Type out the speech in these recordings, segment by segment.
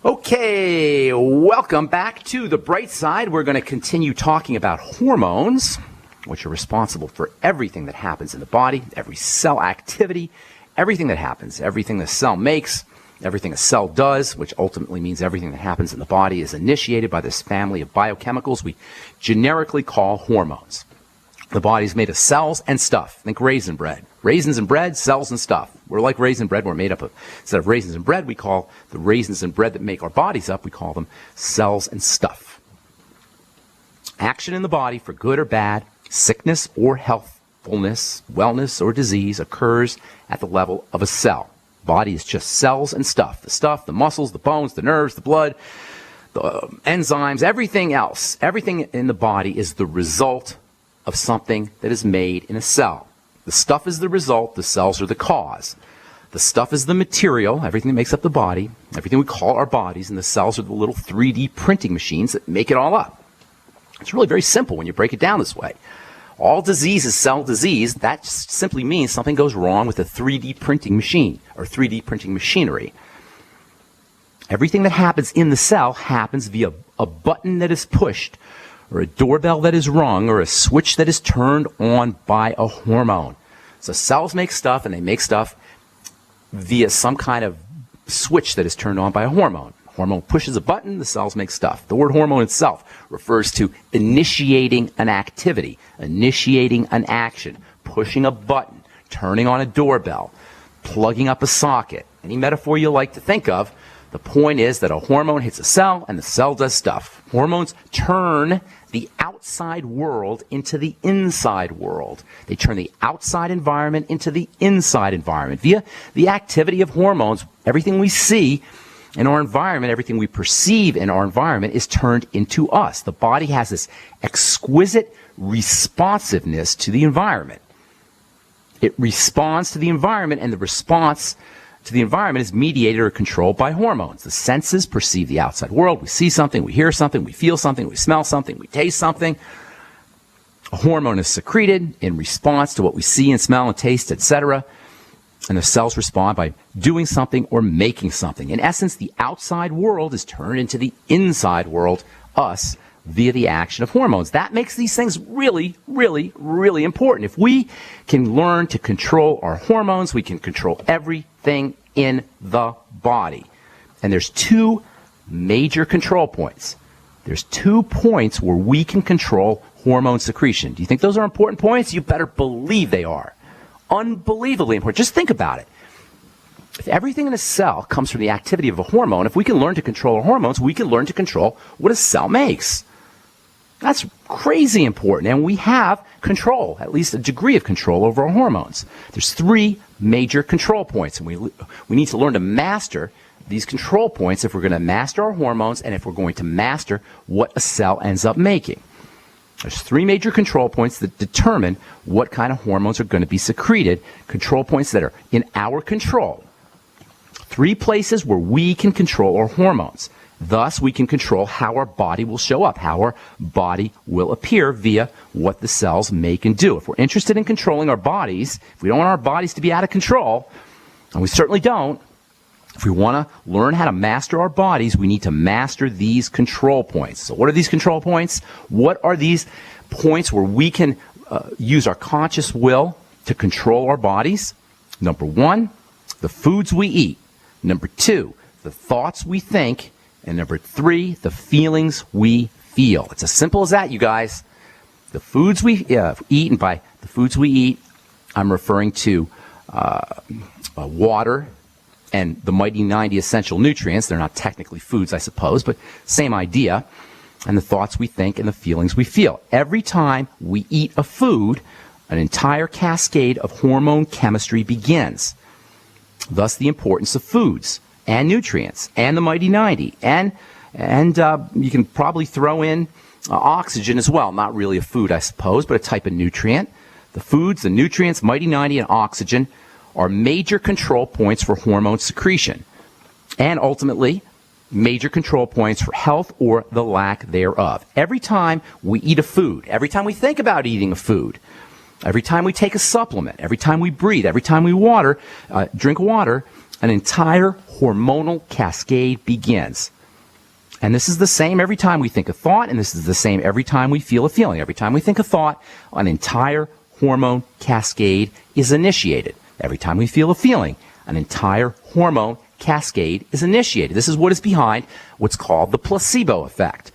Okay, welcome back to the bright side. We're going to continue talking about hormones, which are responsible for everything that happens in the body, every cell activity, everything that happens, everything the cell makes, everything a cell does, which ultimately means everything that happens in the body is initiated by this family of biochemicals we generically call hormones. The body is made of cells and stuff. Think raisin bread. Raisins and bread, cells and stuff. We're like raisin bread. We're made up of, instead of raisins and bread, we call the raisins and bread that make our bodies up, we call them cells and stuff. Action in the body, for good or bad, sickness or healthfulness, wellness or disease, occurs at the level of a cell. Body is just cells and stuff. The stuff, the muscles, the bones, the nerves, the blood, the enzymes, everything else. Everything in the body is the result of something that is made in a cell. The stuff is the result, the cells are the cause. The stuff is the material, everything that makes up the body, everything we call our bodies, and the cells are the little 3D printing machines that make it all up. It's really very simple when you break it down this way. All disease is cell disease. That simply means something goes wrong with a 3D printing machine or 3D printing machinery. Everything that happens in the cell happens via a button that is pushed, or a doorbell that is rung, or a switch that is turned on by a hormone. So cells make stuff, and they make stuff via some kind of switch that is turned on by a hormone. Hormone pushes a button, the cells make stuff. The word hormone itself refers to initiating an activity, initiating an action, pushing a button, turning on a doorbell, plugging up a socket. Any metaphor you like to think of, the point is that a hormone hits a cell, and the cell does stuff. Hormones turn the outside world into the inside world. They turn the outside environment into the inside environment. Via the activity of hormones, everything we see in our environment, everything we perceive in our environment is turned into us. The body has this exquisite responsiveness to the environment. It responds to the environment, and the response to the environment is mediated or controlled by hormones. The senses perceive the outside world. We see something, we hear something, we feel something, we smell something, we taste something. A hormone is secreted in response to what we see and smell and taste, etc. And the cells respond by doing something or making something. In essence, the outside world is turned into the inside world, us, via the action of hormones. That makes these things really, really, really important. If we can learn to control our hormones, we can control everything in the body. And there's two major control points. There's 2 points where we can control hormone secretion. Do you think those are important points? You better believe they are. Unbelievably important. Just think about it. If everything in a cell comes from the activity of a hormone, if we can learn to control our hormones, we can learn to control what a cell makes. That's crazy important, and we have control, at least a degree of control over our hormones. There's 3 major control points, and we need to learn to master these control points if we're going to master our hormones and if we're going to master what a cell ends up making. There's 3 major control points that determine what kind of hormones are going to be secreted, control points that are in our control. 3 places where we can control our hormones. Thus, we can control how our body will show up, how our body will appear via what the cells make and do. If we're interested in controlling our bodies, if we don't want our bodies to be out of control, and we certainly don't, if we want to learn how to master our bodies, we need to master these control points. So what are these control points? What are these points where we can use our conscious will to control our bodies? Number 1, the foods we eat. Number 2, the thoughts we think. And number 3, the feelings we feel. It's as simple as that, you guys. The foods we eat, and by the foods we eat, I'm referring to water and the mighty 90 essential nutrients. They're not technically foods, I suppose, but same idea. And the thoughts we think and the feelings we feel. Every time we eat a food, an entire cascade of hormone chemistry begins. Thus, the importance of foods and nutrients, and the mighty 90, and you can probably throw in oxygen as well. Not really a food, I suppose, but a type of nutrient. The foods, the nutrients, mighty 90, and oxygen are major control points for hormone secretion, and ultimately major control points for health or the lack thereof. Every time we eat a food, every time we think about eating a food, every time we take a supplement, every time we breathe, every time we drink water, an entire hormonal cascade begins. And this is the same every time we think a thought, and this is the same every time we feel a feeling. Every time we think a thought, an entire hormone cascade is initiated. Every time we feel a feeling, an entire hormone cascade is initiated. This is what is behind what's called the placebo effect.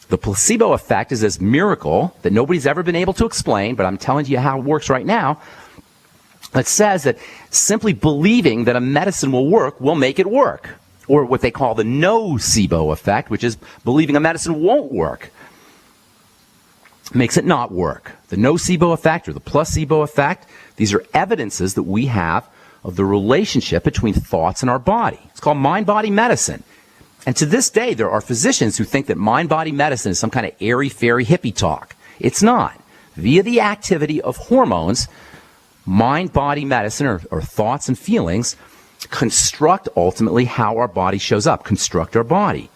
The placebo effect is this miracle that nobody's ever been able to explain, but I'm telling you how it works right now. It says that simply believing that a medicine will work will make it work. Or what they call the nocebo effect, which is believing a medicine won't work, makes it not work. The nocebo effect or the placebo effect, these are evidences that we have of the relationship between thoughts and our body. It's called mind-body medicine. And to this day, there are physicians who think that mind-body medicine is some kind of airy-fairy hippie talk. It's not. Via the activity of hormones, mind-body medicine, or thoughts and feelings, construct ultimately how our body shows up, construct our body.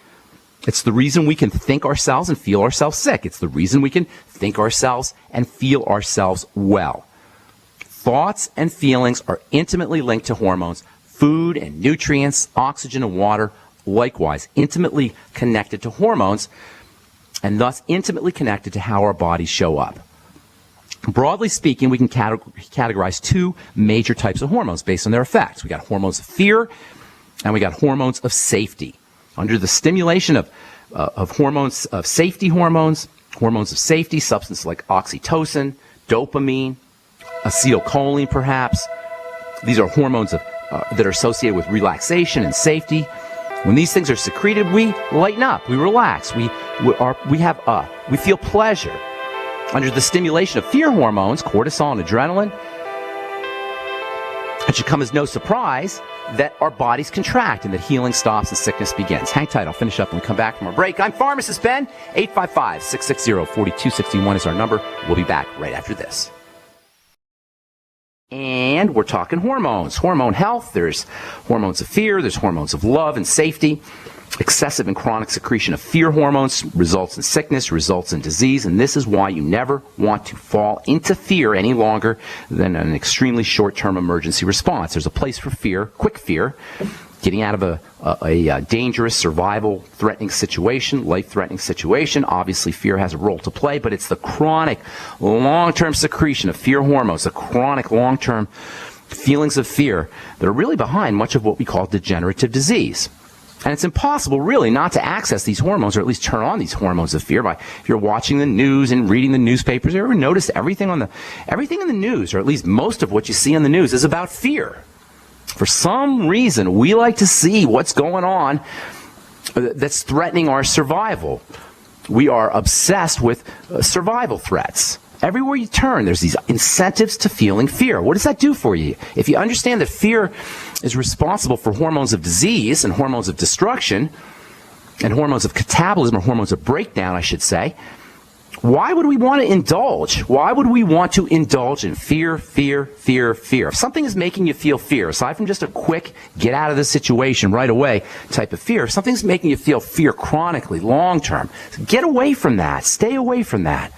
It's the reason we can think ourselves and feel ourselves sick. It's the reason we can think ourselves and feel ourselves well. Thoughts and feelings are intimately linked to hormones. Food and nutrients, oxygen and water, likewise, intimately connected to hormones, and thus intimately connected to how our bodies show up. Broadly speaking, we can categorize two major types of hormones based on their effects. We got hormones of fear, and we got hormones of safety. Under the stimulation of hormones of safety, hormones of safety, substances like oxytocin, dopamine, acetylcholine, perhaps. These are hormones that are associated with relaxation and safety. When these things are secreted, we lighten up, we relax, we feel pleasure. Under the stimulation of fear hormones, cortisol and adrenaline, it should come as no surprise that our bodies contract and that healing stops and sickness begins. Hang tight, I'll finish up when we come back from our break. I'm Pharmacist Ben. 855-660-4261 is our number. We'll be back right after this. And we're talking hormones, hormone health. There's hormones of fear, there's hormones of love and safety. Excessive and chronic secretion of fear hormones results in sickness, results in disease, and this is why you never want to fall into fear any longer than an extremely short-term emergency response. There's a place for fear, quick fear, getting out of a dangerous, survival-threatening situation, life-threatening situation. Obviously, fear has a role to play, but it's the chronic, long-term secretion of fear hormones, the chronic, long-term feelings of fear that are really behind much of what we call degenerative disease. And it's impossible, really, not to access these hormones, or at least turn on these hormones of fear by, if you're watching the news and reading the newspapers. You ever notice everything in the news, or at least most of what you see on the news, is about fear? For some reason, we like to see what's going on that's threatening our survival. We are obsessed with survival threats. Everywhere you turn, there's these incentives to feeling fear. What does that do for you? If you understand that fear is responsible for hormones of disease and hormones of destruction and hormones of catabolism, or hormones of breakdown, I should say, why would we want to indulge? Why would we want to indulge in fear, fear, fear, fear? If something is making you feel fear, aside from just a quick get out of the situation right away type of fear, if something's making you feel fear chronically, long term, get away from that. Stay away from that.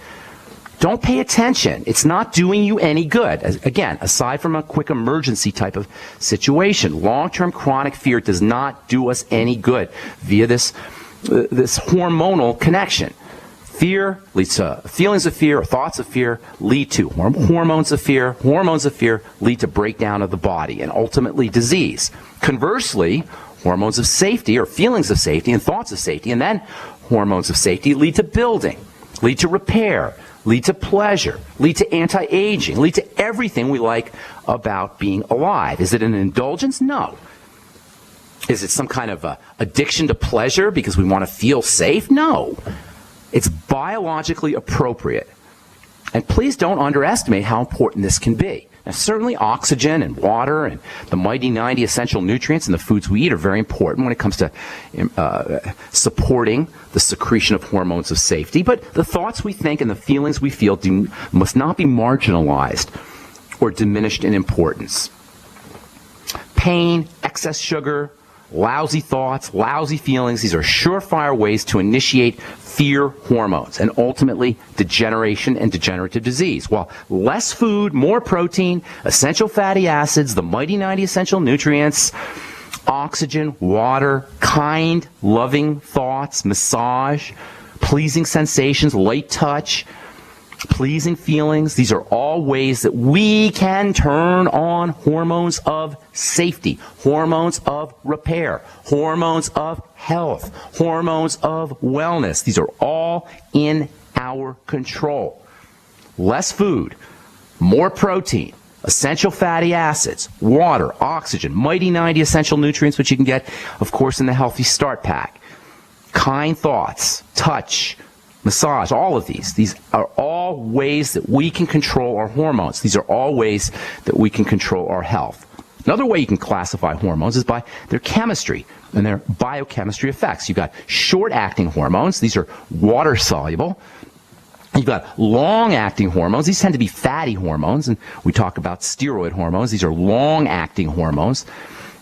Don't pay attention. It's not doing you any good. Again, aside from a quick emergency type of situation, long-term chronic fear does not do us any good via this hormonal connection. Fear leads to feelings of fear, or thoughts of fear lead to hormones of fear. Hormones of fear lead to breakdown of the body and ultimately disease. Conversely, hormones of safety, or feelings of safety and thoughts of safety, and then hormones of safety lead to building, lead to repair, lead to pleasure, lead to anti-aging, lead to everything we like about being alive. Is it an indulgence? No. Is it some kind of addiction to pleasure because we want to feel safe? No. It's biologically appropriate. And please don't underestimate how important this can be. Now, certainly oxygen and water and the mighty 90 essential nutrients in the foods we eat are very important when it comes to supporting the secretion of hormones of safety. But the thoughts we think and the feelings we feel must not be marginalized or diminished in importance. Pain, excess sugar, lousy thoughts, lousy feelings, these are surefire ways to initiate fear hormones and ultimately degeneration and degenerative disease. While less food, more protein, essential fatty acids, the mighty 90 essential nutrients, oxygen, water, kind, loving thoughts, massage, pleasing sensations, light touch, pleasing feelings. These are all ways that we can turn on hormones of safety, hormones of repair, hormones of health, hormones of wellness. These are all in our control. Less food, more protein, essential fatty acids, water, oxygen, mighty 90 essential nutrients, which you can get, of course, in the Healthy Start Pack. Kind thoughts, touch, massage, all of these. These are all ways that we can control our hormones. These are all ways that we can control our health. Another way you can classify hormones is by their chemistry and their biochemistry effects. You've got short-acting hormones. These are water-soluble. You've got long-acting hormones. These tend to be fatty hormones, and we talk about steroid hormones. These are long-acting hormones,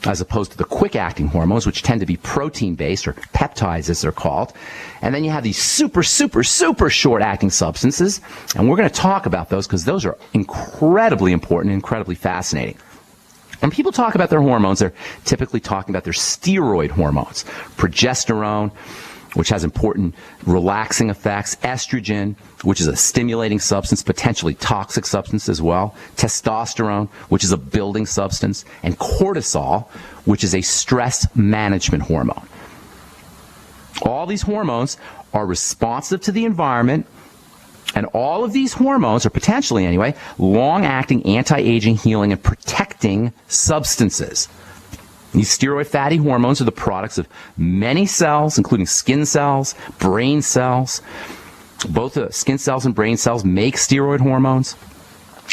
as opposed to the quick-acting hormones, which tend to be protein-based, or peptides as they're called. And then you have these super, super, super short-acting substances, and we're going to talk about those because those are incredibly important and incredibly fascinating. When people talk about their hormones, they're typically talking about their steroid hormones. Progesterone, which has important relaxing effects, estrogen, which is a stimulating substance, potentially toxic substance as well, testosterone, which is a building substance, and cortisol, which is a stress management hormone. All these hormones are responsive to the environment, and all of these hormones are potentially, anyway, long-acting anti-aging, healing, and protecting substances. These steroid fatty hormones are the products of many cells, including skin cells, brain cells. Both the skin cells and brain cells make steroid hormones.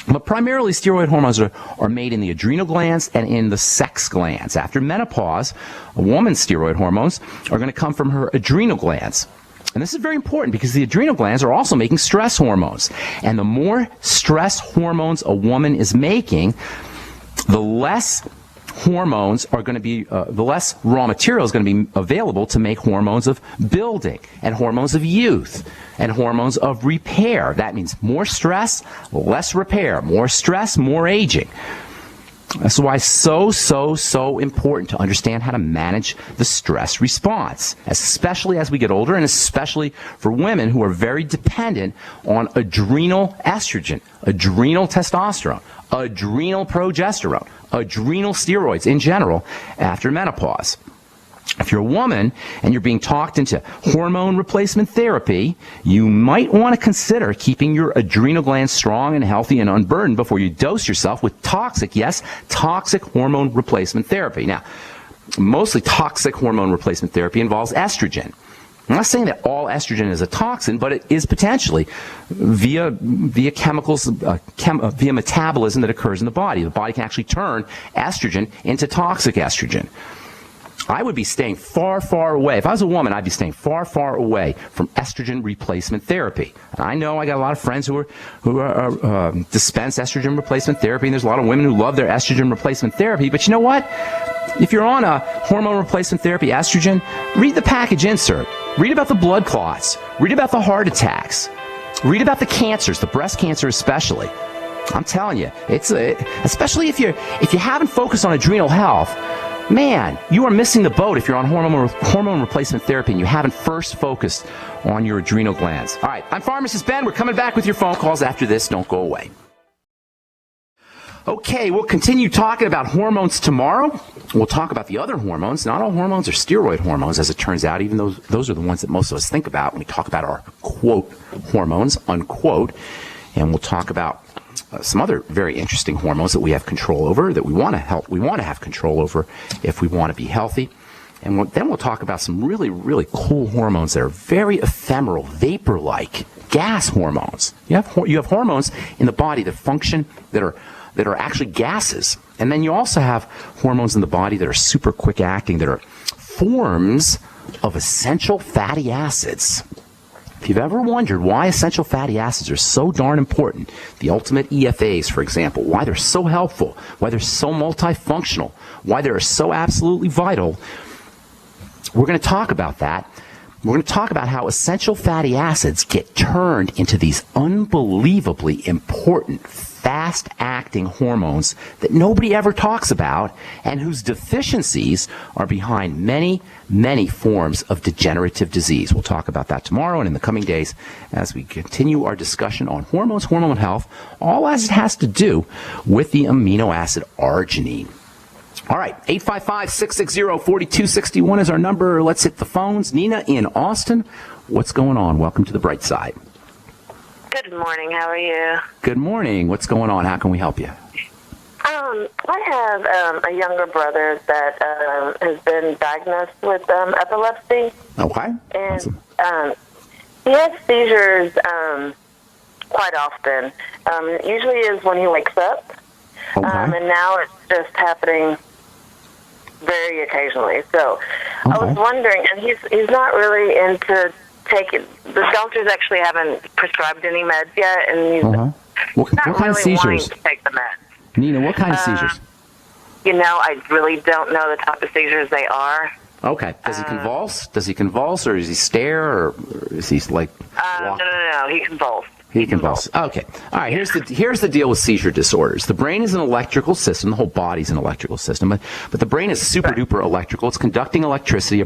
But primarily, steroid hormones are made in the adrenal glands and in the sex glands. After menopause, a woman's steroid hormones are going to come from her adrenal glands. And this is very important because the adrenal glands are also making stress hormones. And the more stress hormones a woman is making, the less hormones are going to be, the less raw material is going to be available to make hormones of building and hormones of youth and hormones of repair. That means more stress, less repair, more stress, more aging. That's why it's so important to understand how to manage the stress response, especially as we get older and especially for women who are very dependent on adrenal estrogen, adrenal testosterone, adrenal progesterone, adrenal steroids in general after menopause. If you're a woman and you're being talked into hormone replacement therapy, you might want to consider keeping your adrenal glands strong and healthy and unburdened before you dose yourself with toxic hormone replacement therapy. Now, mostly toxic hormone replacement therapy involves estrogen. I'm not saying that all estrogen is a toxin, but it is potentially via chemicals, via metabolism that occurs in the body. The body can actually turn estrogen into toxic estrogen. I would be staying far away. If I was a woman, I'd be staying far away from estrogen replacement therapy. And I know I got a lot of friends who dispense estrogen replacement therapy, and there's a lot of women who love their estrogen replacement therapy. But you know what? If you're on a hormone replacement therapy, estrogen, read the package insert. Read about the blood clots. Read about the heart attacks. Read about the cancers, the breast cancer especially. I'm telling you, especially if you haven't focused on adrenal health. Man, you are missing the boat if you're on hormone replacement therapy and you haven't first focused on your adrenal glands. All right, I'm Pharmacist Ben. We're coming back with your phone calls after this. Don't go away. Okay, we'll continue talking about hormones tomorrow. We'll talk about the other hormones. Not all hormones are steroid hormones, as it turns out, even though those are the ones that most of us think about when we talk about our, quote, hormones, unquote. And we'll talk about some other very interesting hormones that we have control over, that we want to have control over if we want to be healthy. And then we'll talk about some really cool hormones that are very ephemeral, vapor-like, gas hormones. You have hormones in the body that function, that are actually gases. And then you also have hormones in the body that are super quick acting, that are forms of essential fatty acids. If you've ever wondered why essential fatty acids are so darn important, the ultimate EFAs, for example, why they're so helpful, why they're so multifunctional, why they're so absolutely vital, we're going to talk about that. We're going to talk about how essential fatty acids get turned into these unbelievably important fatty fast-acting hormones that nobody ever talks about and whose deficiencies are behind many, many forms of degenerative disease. We'll talk about that tomorrow and in the coming days as we continue our discussion on hormones, hormone health, all as it has to do with the amino acid arginine. All right, 855-660-4261 is our number. Let's hit the phones. Nina in Austin, what's going on? Welcome to the bright side. Good morning. How are you? Good morning. What's going on? How can we help you? I have a younger brother that has been diagnosed with epilepsy. Okay. And awesome. He has seizures quite often. It usually is when he wakes up. Okay. And now it's just happening very occasionally. So I was wondering, and he's not really into taking, the doctors actually haven't prescribed any meds yet, and he's What not kind really of seizures? wanting to take the meds. Nina, what kind of seizures? You know, I really don't know the type of seizures they are. Okay. Does he convulse? Does he convulse, or does he stare, or is he like... No. He convulsed. He convulses. Okay. All right. Here's the deal with seizure disorders. The brain is an electrical system. The whole body's an electrical system. But the brain is super duper electrical. It's conducting electricity.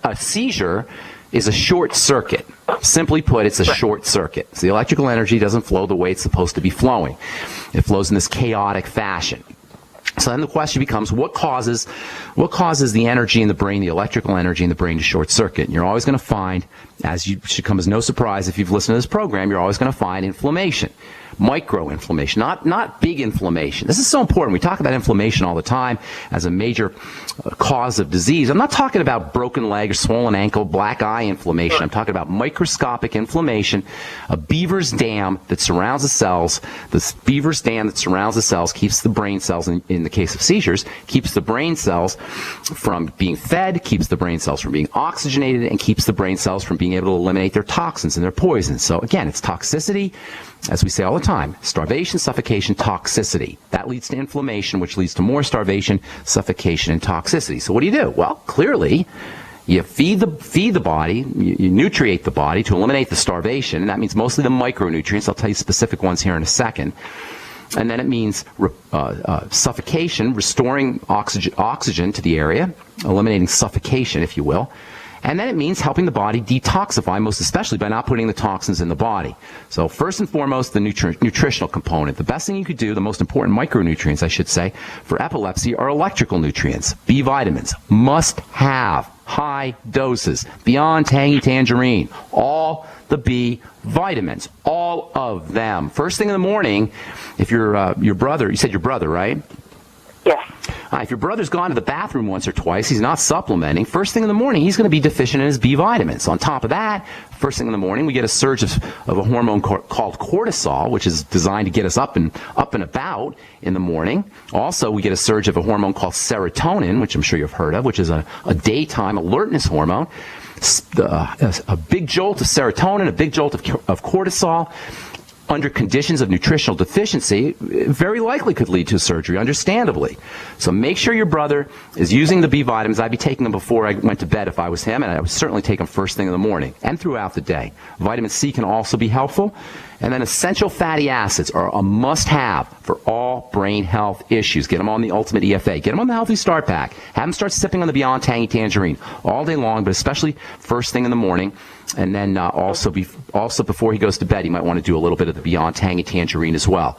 A seizure is a short circuit. Simply put, it's a short circuit. So the electrical energy doesn't flow the way it's supposed to be flowing. It flows in this chaotic fashion. So then the question becomes, what causes the energy in the brain, the electrical energy in the brain to short circuit? And you're always going to find, as you should come as no surprise if you've listened to this program, you're always going to find inflammation. Micro-inflammation, not big inflammation. This is so important. We talk about inflammation all the time as a major cause of disease. I'm not talking about broken leg or swollen ankle, black eye inflammation. I'm talking about microscopic inflammation, a beaver's dam that surrounds the cells. This beaver's dam that surrounds the cells keeps the brain cells, in the case of seizures, keeps the brain cells from being fed, keeps the brain cells from being oxygenated, and keeps the brain cells from being able to eliminate their toxins and their poisons. So again, it's toxicity. As we say all the time, starvation, suffocation, toxicity. That leads to inflammation, which leads to more starvation, suffocation, and toxicity. So what do? Well, clearly, you feed the body, you nutriate the body to eliminate the starvation, and that means mostly the micronutrients. I'll tell you specific ones here in a second. And then it means suffocation, restoring oxygen to the area, eliminating suffocation, if you will. And then it means helping the body detoxify, most especially by not putting the toxins in the body. So first and foremost, the nutritional component. The best thing you could do, the most important micronutrients, I should say, for epilepsy are electrical nutrients. B vitamins must have high doses, beyond tangy tangerine. All the B vitamins, all of them. First thing in the morning, if your brother, you said your brother, right? Yes. If your brother's gone to the bathroom once or twice, he's not supplementing, first thing in the morning, he's going to be deficient in his B vitamins. On top of that, first thing in the morning, we get a surge of a hormone called cortisol, which is designed to get us up and about in the morning. Also, we get a surge of a hormone called serotonin, which I'm sure you've heard of, which is a daytime alertness hormone. A big jolt of serotonin, a big jolt of cortisol, under conditions of nutritional deficiency, very likely could lead to surgery, understandably. So make sure your brother is using the B vitamins. I'd be taking them before I went to bed if I was him, and I would certainly take them first thing in the morning and throughout the day. Vitamin C can also be helpful. And then essential fatty acids are a must-have for all brain health issues. Get them on the Ultimate EFA. Get them on the Healthy Start Pack. Have them start sipping on the Beyond Tangy Tangerine all day long, but especially first thing in the morning. And then also before he goes to bed, he might want to do a little bit of the Beyond Tangy Tangerine as well.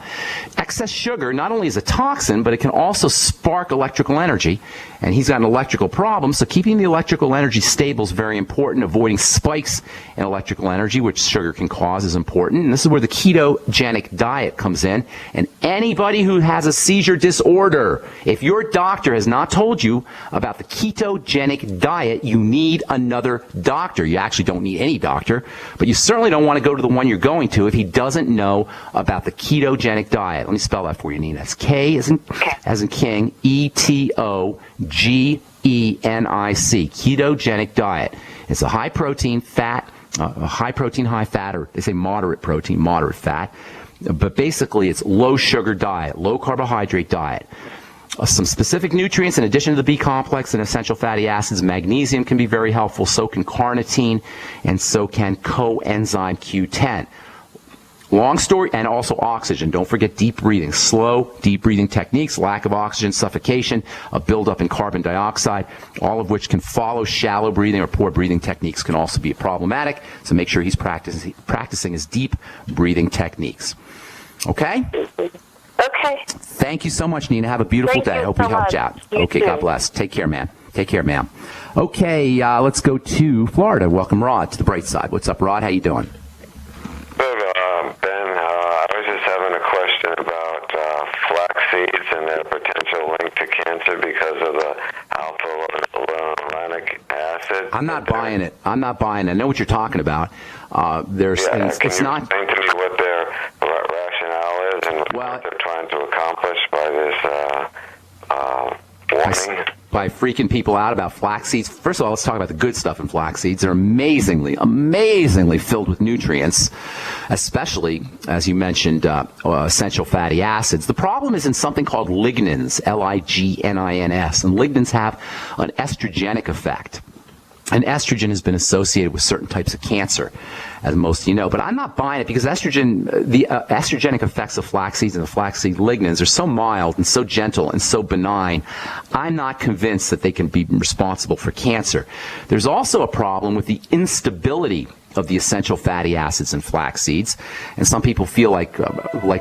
Excess sugar not only is a toxin, but it can also spark electrical energy. And he's got an electrical problem, so keeping the electrical energy stable is very important. Avoiding spikes in electrical energy, which sugar can cause, is important. And this is where the ketogenic diet comes in. And anybody who has a seizure disorder, if your doctor has not told you about the ketogenic diet, you need another doctor. You actually don't need any doctor, but you certainly don't want to go to the one you're going to if he doesn't know about the ketogenic diet. Let me spell that for you, Nina. It's K as in King, ETOGENIC, ketogenic diet. It's a high protein, fat, high protein, high fat, or they say moderate protein, moderate fat. But basically, it's low sugar diet, low carbohydrate diet. Some specific nutrients in addition to the B complex and essential fatty acids. Magnesium can be very helpful. So can carnitine, and so can coenzyme Q10. Long story, and also oxygen. Don't forget deep breathing. Slow, deep breathing techniques, lack of oxygen, suffocation, a buildup in carbon dioxide, all of which can follow shallow breathing or poor breathing techniques can also be problematic. So make sure he's practicing his deep breathing techniques. Okay? Okay. Thank you so much, Nina. Have a beautiful day. I hope we helped you out. Okay, God bless. Take care, man. Take care, ma'am. Okay, let's go to Florida. Welcome, Rod, to the bright side. What's up, Rod? How you doing? Good, Ben. I was just having a question about flax seeds and their potential link to cancer because of the alpha-linolenic acid. I'm not buying it. I'm not buying it. I know what you're talking about. Can you not. explain to me what their rationale is and what they're trying to accomplish by this warning? By freaking people out about flax seeds. First of all, let's talk about the good stuff in flax seeds. They're amazingly filled with nutrients, especially, as you mentioned, essential fatty acids. The problem is in something called lignans, Lignins, and lignans have an estrogenic effect. And estrogen has been associated with certain types of cancer, as most of you know. But I'm not buying it because estrogen, the estrogenic effects of flax seeds and the flaxseed lignans are so mild and so gentle and so benign. I'm not convinced that they can be responsible for cancer. There's also a problem with the instability of the essential fatty acids in flax seeds, and some people feel like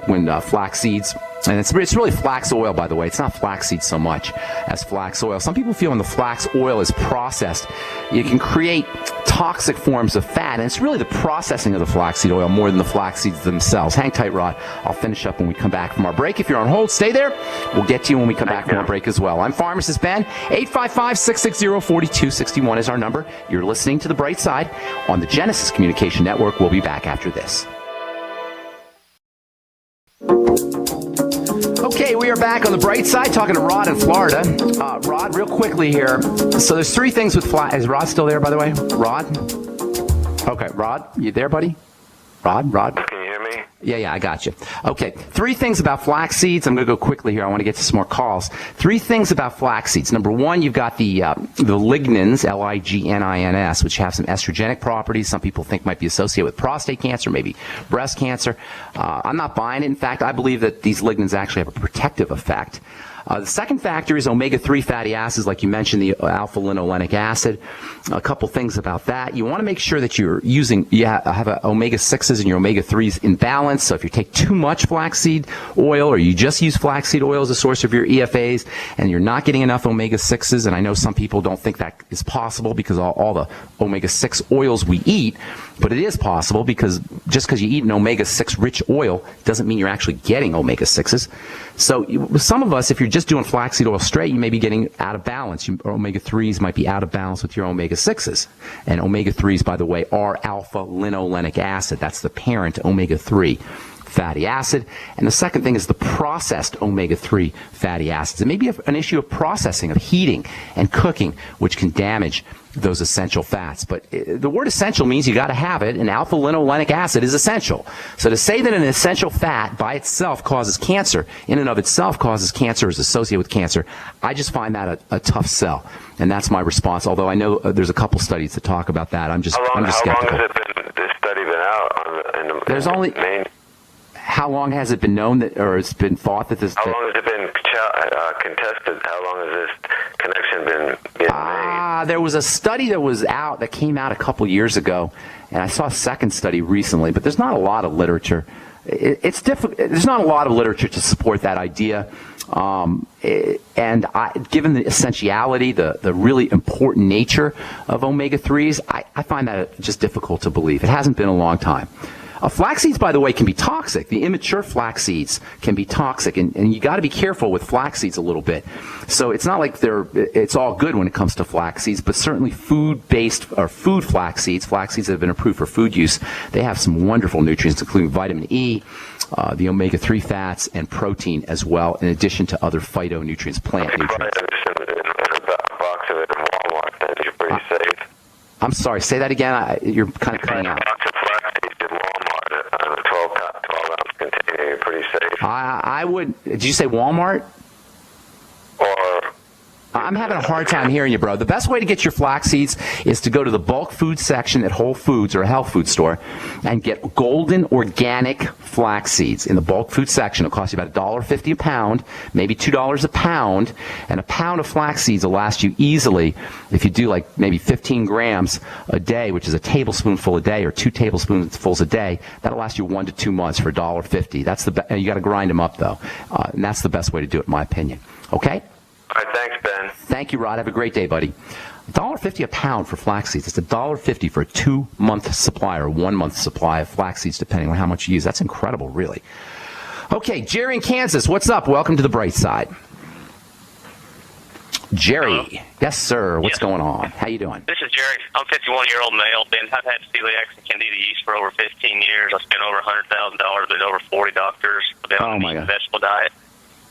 when flax seeds, and it's really flax oil, by the way. It's not flax seeds so much as flax oil. Some people feel when the flax oil is processed, it can create toxic forms of fat, and it's really the processing of the flaxseed oil more than the flax seeds themselves. Hang tight, Rod. I'll finish up when we come back from our break. If you're on hold, stay there. We'll get to you when we come back from our break as well. I'm Pharmacist Ben. 855-660-4261 is our number. You're listening to The Bright Side on the Genesis Communication Network. We'll be back after this. Okay, we are back on the bright side talking to Rod in Florida. Rod, real quickly here. So there's three things with flax. Is Rod still there, by the way? Rod? Okay, Rod, you there, buddy? Rod? Can you hear me? Yeah, I got you. Okay, three things about flax seeds. I'm going to go quickly here. I want to get to some more calls. Three things about flax seeds. Number one, you've got the lignans, Lignins, which have some estrogenic properties. Some people think might be associated with prostate cancer, maybe breast cancer. I'm not buying it. In fact, I believe that these lignans actually have a protective effect. The second factor is omega-3 fatty acids, like you mentioned, the alpha-linolenic acid. A couple things about that. You want to make sure that you have omega-6s and your omega-3s in balance. So if you take too much flaxseed oil or you just use flaxseed oil as a source of your EFAs and you're not getting enough omega-6s, and I know some people don't think that is possible because all the omega-6 oils we eat, but it is possible because just because you eat an omega-6 rich oil doesn't mean you're actually getting omega-6s. So some of us, if you're just doing flaxseed oil straight, you may be getting out of balance. Your omega-3s might be out of balance with your omega-6s. And omega-3s, by the way, are alpha-linolenic acid. That's the parent omega-3 fatty acid. And the second thing is the processed omega-3 fatty acids. It may be an issue of processing, of heating and cooking, which can damage those essential fats. But the word essential means you got to have it, and alpha-linolenic acid is essential. So to say that an essential fat by itself causes cancer, in and of itself causes cancer, is associated with cancer, I just find that a tough sell. And that's my response, although I know there's a couple studies that talk about that. I'm just skeptical. How long has this study been out? How long has it been known that, or it's been thought that this... How long has it been contested? How long has this connection been made? There was a study that came out a couple years ago, and I saw a second study recently, but there's not a lot of literature. It's difficult. There's not a lot of literature to support that idea. Given the essentiality, the really important nature of omega-3s, I find that just difficult to believe. It hasn't been a long time. Flax seeds, by the way, can be toxic. The immature flax seeds can be toxic, and you got to be careful with flax seeds a little bit. So it's not like it's all good when it comes to flax seeds, but certainly food-based or food flax seeds that have been approved for food use, they have some wonderful nutrients, including vitamin E, the omega-3 fats, and protein as well, in addition to other phytonutrients, plant nutrients. A box of it in Walmart, that is pretty safe. I'm sorry, say that again. You're kind of cutting out. Pretty safe. I would. Did you say Walmart? Or I'm having a hard time hearing you, bro. The best way to get your flax seeds is to go to the bulk food section at Whole Foods or a health food store and get golden organic flax seeds in the bulk food section. It'll cost you about $1.50 a pound, maybe $2 a pound, and a pound of flax seeds will last you easily if you do like maybe 15 grams a day, which is a tablespoonful a day or 2 tablespoonfuls a day. That'll last you 1 to 2 months for $1.50. That's you got to grind them up though, and that's the best way to do it, in my opinion. Okay. All right, thanks, Ben. Thank you, Rod. Have a great day, buddy. $1.50 a pound for flax seeds. It's $1.50 for a 2-month supply or 1-month supply of flax seeds, depending on how much you use. That's incredible, really. Okay, Jerry in Kansas, what's up? Welcome to the bright side. Jerry. Hello? Yes, sir. What's going on? How you doing? This is Jerry. I'm a 51-year-old male. I've had celiac and candida yeast for over 15 years. I've spent over $100,000 with over 40 doctors. I've been on a vegetable diet.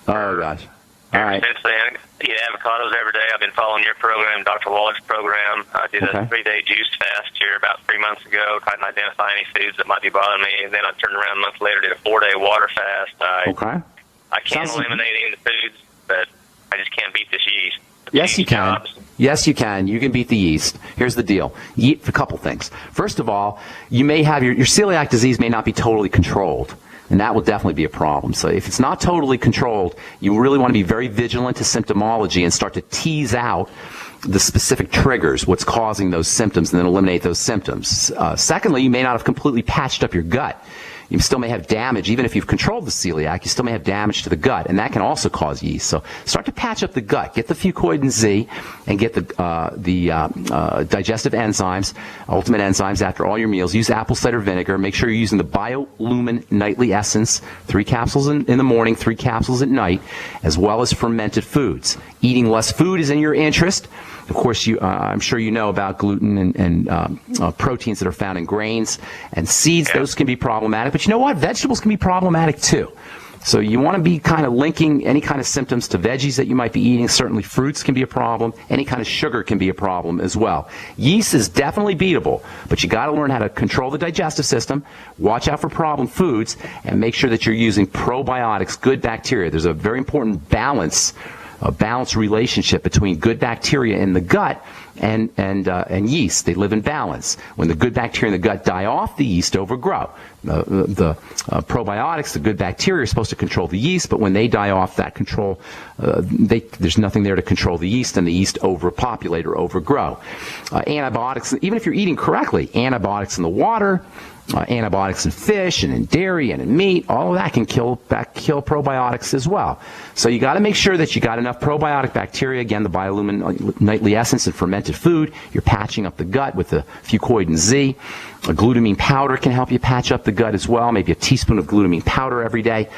Oh, gosh. All right. Since then, I eat avocados every day. I've been following your program, Dr. Wallach's program. I did a 3-day juice fast here about 3 months ago. Trying to identify any foods that might be bothering me. And then I turned around a month later, did a 4-day water fast. I can't eliminate any of the foods, but I just can't beat this yeast. Yes, you can. Yes, you can. You can beat the yeast. Here's the deal. You eat a couple things. First of all, you may have your celiac disease may not be totally controlled. And that will definitely be a problem. So if it's not totally controlled, you really want to be very vigilant to symptomology and start to tease out the specific triggers, what's causing those symptoms, and then eliminate those symptoms. Secondly, you may not have completely patched up your gut. You still may have damage. Even if you've controlled the celiac, you still may have damage to the gut, and that can also cause yeast. So start to patch up the gut. Get the Fuchs Z and get the digestive enzymes, ultimate enzymes after all your meals. Use apple cider vinegar. Make sure you're using the BioLumin Nightly Essence, 3 capsules in the morning, 3 capsules at night, as well as fermented foods. Eating less food is in your interest. Of course, I'm sure you know about gluten and proteins that are found in grains and seeds. Yeah. Those can be problematic. But you know what? Vegetables can be problematic too. So you want to be kind of linking any kind of symptoms to veggies that you might be eating. Certainly fruits can be a problem. Any kind of sugar can be a problem as well. Yeast is definitely beatable, but you got to learn how to control the digestive system, watch out for problem foods, and make sure that you're using probiotics, good bacteria. There's a very important a balanced relationship between good bacteria in the gut and yeast. They live in balance. When the good bacteria in the gut die off, the yeast overgrow. The probiotics, the good bacteria, are supposed to control the yeast, but when they die off, that control, there's nothing there to control the yeast, and the yeast overpopulate or overgrow. Antibiotics, even if you're eating correctly, antibiotics in the water, antibiotics in fish and in dairy and in meat, all of that can kill probiotics as well. So you got to make sure that you got enough probiotic bacteria. Again, the BioLumin Nightly Essence and fermented food. You're patching up the gut with the Fuchs Z. A glutamine powder can help you patch up the gut as well. Maybe a teaspoon of glutamine powder every day.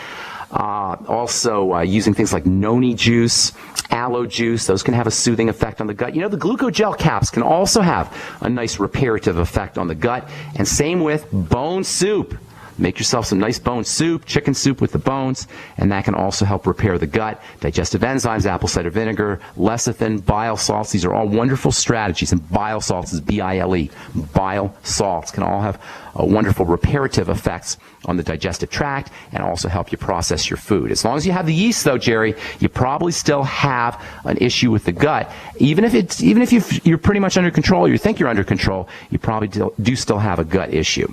Also, using things like noni juice, aloe juice, those can have a soothing effect on the gut. You know, the glucogel caps can also have a nice reparative effect on the gut. And same with bone soup. Make yourself some nice bone soup, chicken soup with the bones, and that can also help repair the gut. Digestive enzymes, apple cider vinegar, lecithin, bile salts, these are all wonderful strategies. And bile salts is B-I-L-E. Bile salts can all have wonderful reparative effects on the digestive tract and also help you process your food. As long as you have the yeast, though, Jerry, you probably still have an issue with the gut. Even if you're pretty much under control, or you think you're under control, you probably do still have a gut issue.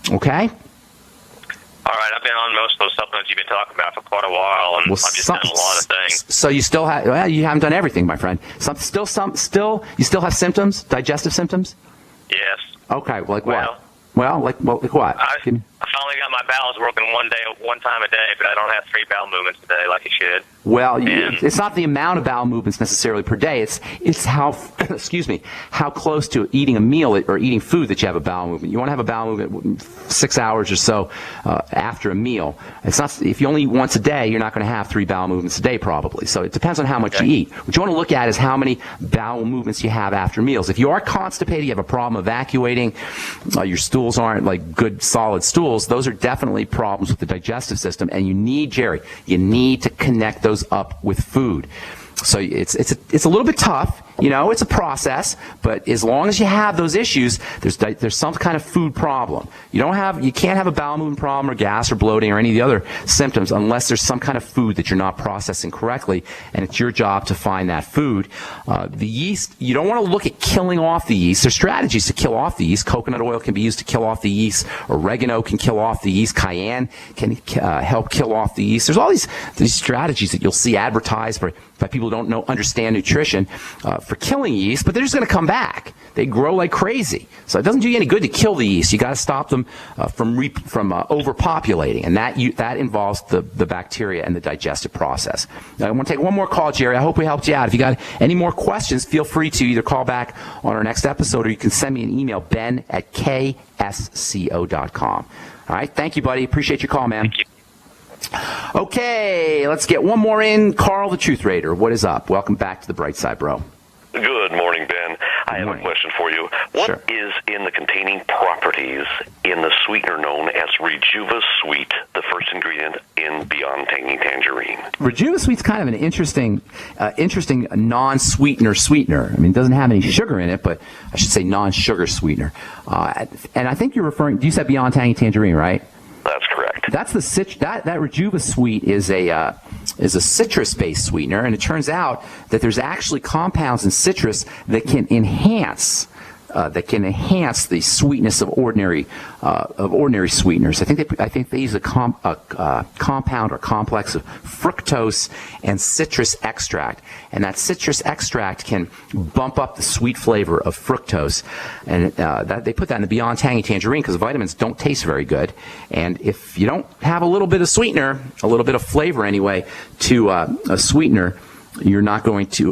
Okay? All right, I've been on most of those supplements you've been talking about for quite a while, and I've just done a lot of things. So you still have, well, you haven't done everything, my friend. You still have symptoms, digestive symptoms? Yes. Okay, like what? Well, like what? I finally got my bowels working one time a day, but I don't have 3 bowel movements a day like it should. Well, it's not the amount of bowel movements necessarily per day. It's how, how close to eating a meal or eating food that you have a bowel movement. You want to have a bowel movement 6 hours or so after a meal. It's not, if you only eat once a day, you're not going to have 3 bowel movements a day probably. So it depends on how much you eat. What you want to look at is how many bowel movements you have after meals. If you are constipated, you have a problem evacuating, your stools aren't like good solid stools, those are definitely problems with the digestive system, and you need, Jerry, you need to connect those up with food. So it's a little bit tough. It's a process, but as long as you have those issues, there's some kind of food problem. You can't have a bowel movement problem or gas or bloating or any of the other symptoms unless there's some kind of food that you're not processing correctly, and it's your job to find that food. The yeast, you don't want to look at killing off the yeast. There's strategies to kill off the yeast. Coconut oil can be used to kill off the yeast. Oregano can kill off the yeast. Cayenne can help kill off the yeast. There's all these strategies that you'll see advertised by people who don't understand nutrition for killing yeast, but they're just going to come back. They grow like crazy. So it doesn't do you any good to kill the yeast. You got to stop them from overpopulating, and that involves the bacteria and the digestive process. Now, I want to take one more call, Jerry. I hope we helped you out. If you got any more questions, feel free to either call back on our next episode, or you can send me an email, ben@ksco.com. All right. Thank you, buddy. Appreciate your call, man. Thank you. Okay, let's get one more in. Carl, the Truth Raider, what is up? Welcome back to the bright side, bro. Good morning, Ben. I have a question for you. What is in the containing properties in the sweetener known as Rejuva Sweet, the first ingredient in Beyond Tangy Tangerine? Rejuva Sweet's kind of an interesting non-sweetener sweetener. I mean, it doesn't have any sugar in it, but I should say non-sugar sweetener. And I think you said Beyond Tangy Tangerine, right? That's correct. That's that Rejuva Sweet is a citrus-based sweetener, and it turns out that there's actually compounds in citrus that can enhance the sweetness of ordinary sweeteners. I think they use a compound or complex of fructose and citrus extract, and that citrus extract can bump up the sweet flavor of fructose, and they put that in the Beyond Tangy Tangerine because vitamins don't taste very good, and if you don't have a little bit of sweetener, a little bit of flavor anyway, to a sweetener, you're not going to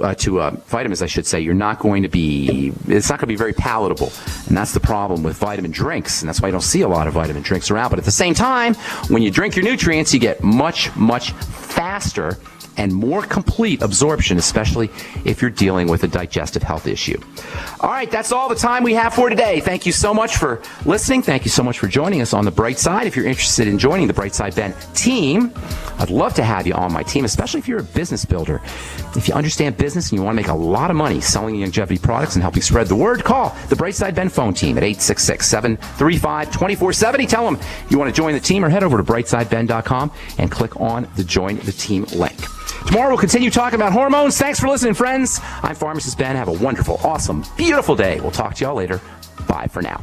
vitamins, I should say, it's not going to be very palatable. And that's the problem with vitamin drinks. And that's why you don't see a lot of vitamin drinks around. But at the same time, when you drink your nutrients, you get much, much faster and more complete absorption, especially if you're dealing with a digestive health issue. All right, that's all the time we have for today. Thank you so much for listening. Thank you so much for joining us on the Bright Side. If you're interested in joining the Bright Side Ben team, I'd love to have you on my team, especially if you're a business builder. If you understand business and you want to make a lot of money selling longevity products and helping spread the word, call the Bright Side Ben phone team at 866-735-2470. Tell them you want to join the team, or head over to brightsideben.com and click on the Join the Team link. Tomorrow we'll continue talking about hormones. Thanks for listening, friends. I'm Pharmacist Ben. Have a wonderful, awesome, beautiful day. We'll talk to y'all later. Bye for now.